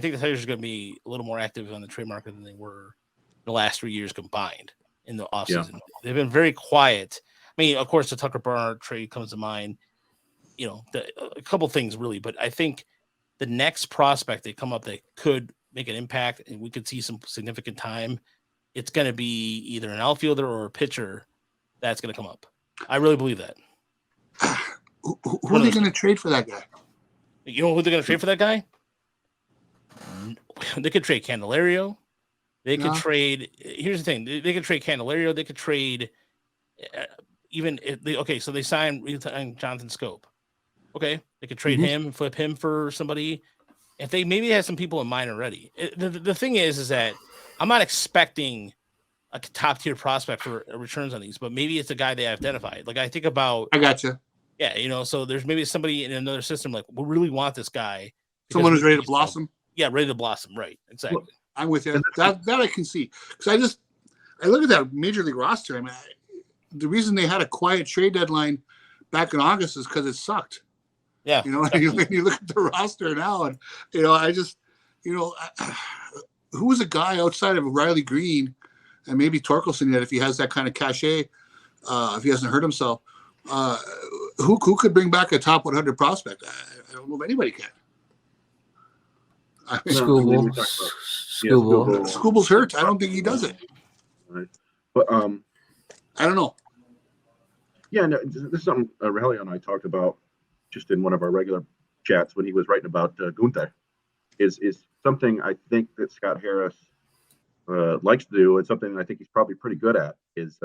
think the Tigers are going to be a little more active on the trade market than they were the last 3 years combined in the offseason. Yeah. They've been very quiet. I mean, of course, the Tucker Barnhart trade comes to mind. You know, a couple things really, but I think the next prospect they come up that could make an impact and we could see some significant time, it's going to be either an outfielder or a pitcher that's going to come up. I really believe that. Who are they going to trade for that guy? You know who they're going to trade for that guy? They could trade Candelario. They could trade. Here's the thing: they could trade Candelario. They could trade even. So they signed Jonathan Scope. Okay, they could trade him, flip him for somebody. If they maybe had some people in mind already. The thing is that I'm not expecting a top tier prospect for returns on these, but maybe it's a guy they identified. Like I think about. I gotcha. Yeah, you know, so there's maybe somebody in another system like we really want this guy. Someone who's ready to blossom. Yeah, ready to blossom. Right, exactly. Well, I'm with you. That I can see because I look at that major league roster. I mean, the reason they had a quiet trade deadline back in August is because it sucked. Yeah, you know, when you look at the roster now, and you know, who was a guy outside of Riley Green and maybe Torkelson yet, if he has that kind of cachet, if he hasn't hurt himself, who could bring back a top 100 prospect? I don't know if anybody can. Scooble's hurt. I don't think he does it. Right. But I don't know. Yeah, no, this is something Rogelio and I talked about just in one of our regular chats when he was writing about Gunther. Is something I think that Scott Harris likes to do, and something I think he's probably pretty good at. Is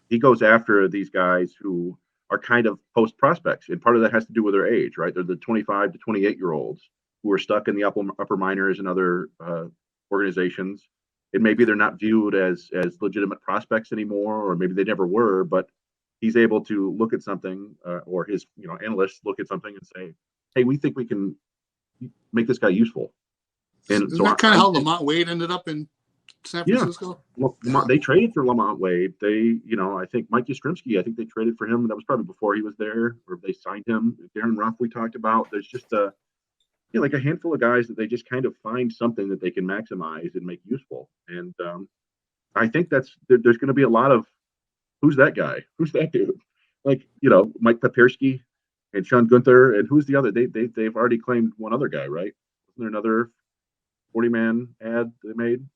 he goes after these guys who are kind of post prospects, and part of that has to do with their age, right? They're the 25 to 28-year-olds who are stuck in the upper minors and other organizations, and maybe they're not viewed as legitimate prospects anymore, or maybe they never were. But he's able to look at something, or his analysts look at something and say, "Hey, we think we can make this guy useful." And isn't that kind of how Lamont Wade ended up in San Francisco? Yeah. Well, they traded for Lamont Wade. They, I think Mike Yastrzemski, I think they traded for him. That was probably before he was there, or they signed him. Darren Ruff, we talked about. There's just like a handful of guys that they just kind of find something that they can maximize and make useful. And I think there's going to be a lot of, who's that guy? Who's that dude? Like, Mike Papierski and Sean Gunther, and who's the other? They've already claimed one other guy, right? Wasn't there another 40-man ad they made?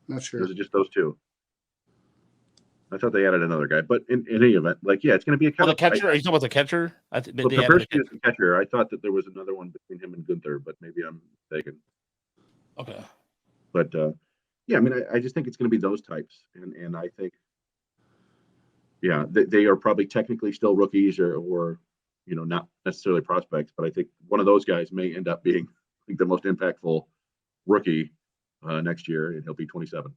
Not sure. Or was it just those two? I thought they added another guy, but in any event, it's going to be a kind of catcher. Are you talking about the catcher? Papierski is the catcher. I thought that there was another one between him and Gunther, but maybe I'm mistaken. Okay. But I just think it's going to be those types, and I think, they are probably technically still rookies or not necessarily prospects, but I think one of those guys may end up being, I think, the most impactful rookie next year, and he'll be 27.